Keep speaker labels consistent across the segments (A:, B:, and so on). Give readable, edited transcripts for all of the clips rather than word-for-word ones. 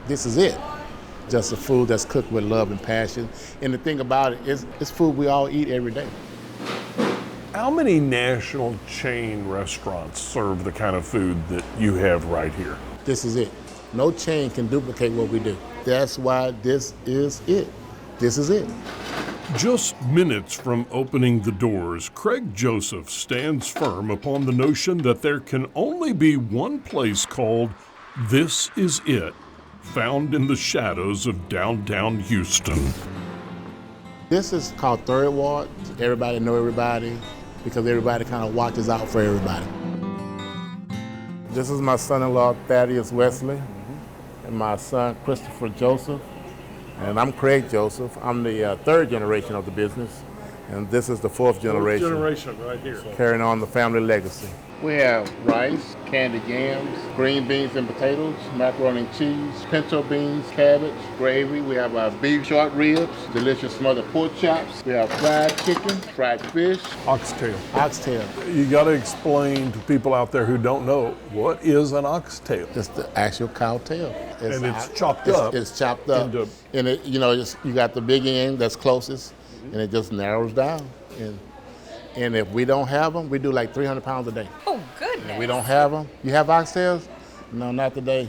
A: this is it. Just a food that's cooked with love and passion. And the thing about it is, it's food we all eat every day.
B: How many national chain restaurants serve the kind of food that you have right here?
A: This is it. No chain can duplicate what we do. That's why this is it. This is it.
B: Just minutes from opening the doors, Craig Joseph stands firm upon the notion that there can only be one place called This Is It, found in the shadows of downtown Houston.
A: This is called Third Ward. Everybody know everybody because everybody kind of watches out for everybody. This is my son-in-law, Thaddeus Wesley, and my son, Christopher Joseph. And I'm Craig Joseph. I'm the third generation of the business, and this is the fourth generation.
B: Fourth generation right here.
A: Carrying on the family legacy. We have rice, candied yams, green beans and potatoes, macaroni and cheese, pinto beans, cabbage, gravy. We have beef short ribs, delicious smothered pork chops. We have fried chicken, fried fish.
B: Oxtail.
A: Oxtail.
B: You got to explain to people out there who don't know, what is an oxtail?
A: It's the actual cow tail.
B: And it's chopped up.
A: It's chopped up. And it, you got the big end that's closest, and it just narrows down. And if we don't have them, we do like 300 pounds a day.
C: Oh, goodness.
A: If we don't have them, you have oxtails? No, not today.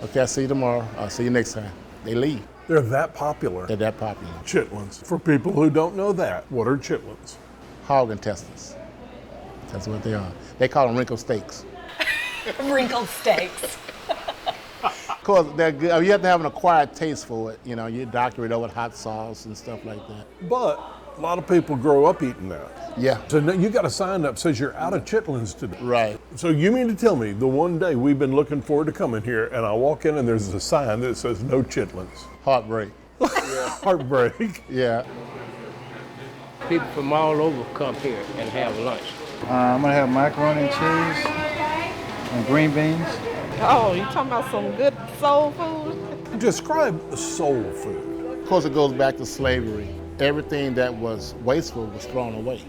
A: Okay, I'll see you tomorrow. I'll see you next time. They leave.
B: They're that popular.
A: They're that popular.
B: Chitlins. For people who don't know that, what are chitlins?
A: Hog intestines. That's what they are. They call them wrinkled steaks.
C: Wrinkled steaks.
A: Of course, they're good. You have to have an acquired taste for it. You doctor it over with hot sauce and stuff like that.
B: But a lot of people grow up eating that.
A: Yeah.
B: So you got a sign that says you're out of chitlins today.
A: Right.
B: So you mean to tell me the one day we've been looking forward to coming here and I walk in and there's a sign that says no chitlins?
A: Heartbreak.
B: Heartbreak.
A: Yeah.
D: People from all over come here and have lunch.
E: I'm gonna have macaroni and cheese and green beans.
F: Oh, you talking about some good soul food?
B: Describe soul food.
A: Of course, it goes back to slavery. Everything that was wasteful was thrown away,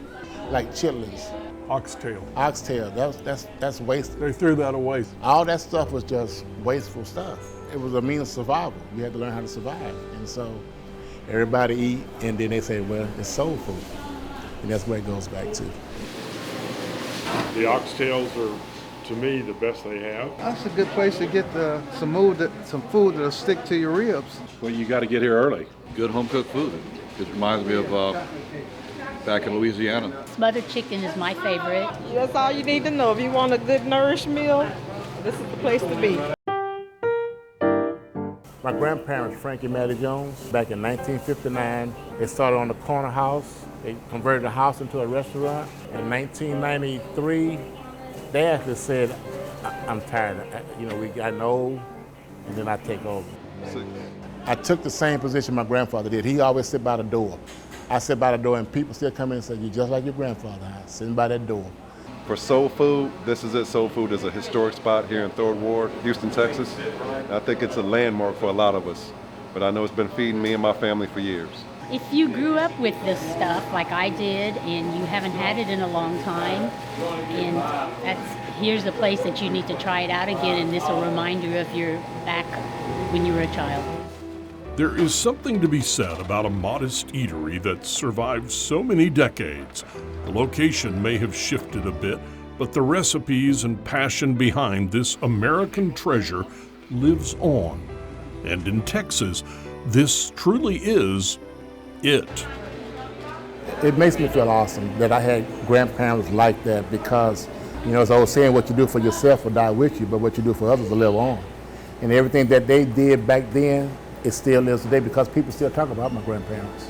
A: like chitlins.
B: Oxtail.
A: Oxtail, that's waste.
B: They threw that away.
A: All that stuff was just wasteful stuff. It was a means of survival. You had to learn how to survive. And so everybody eat, and then they say, well, it's soul food. And that's where it goes back to.
G: The oxtails are, to me, the best they have.
E: That's a good place to get some food that'll stick to your ribs.
G: Well, you got to get here early.
H: Good home cooked food. It reminds me of back in Louisiana.
I: Smothered chicken is my favorite.
F: That's all you need to know. If you want a good nourished meal, this is the place to be.
A: My grandparents, Frankie and Mattie Jones, back in 1959, they started on the corner house. They converted the house into a restaurant. In 1993, they actually said, I'm tired. We got old, and then I take over. I took the same position my grandfather did. He always sit by the door. I sit by the door, and people still come in and say, you're just like your grandfather, sitting by that door.
J: For soul food, This Is It Soul Food is a historic spot here in Third Ward, Houston, Texas. I think it's a landmark for a lot of us, but I know it's been feeding me and my family for years.
I: If you grew up with this stuff like I did and you haven't had it in a long time, and here's the place that you need to try it out again, and this will remind you of your back when you were a child.
B: There is something to be said about a modest eatery that's survived so many decades. The location may have shifted a bit, but the recipes and passion behind this American treasure lives on. And in Texas, this truly is it.
A: It makes me feel awesome that I had grandparents like that because, as I was saying, what you do for yourself will die with you, but what you do for others will live on. And everything that they did back then, it still lives today because people still talk about my grandparents.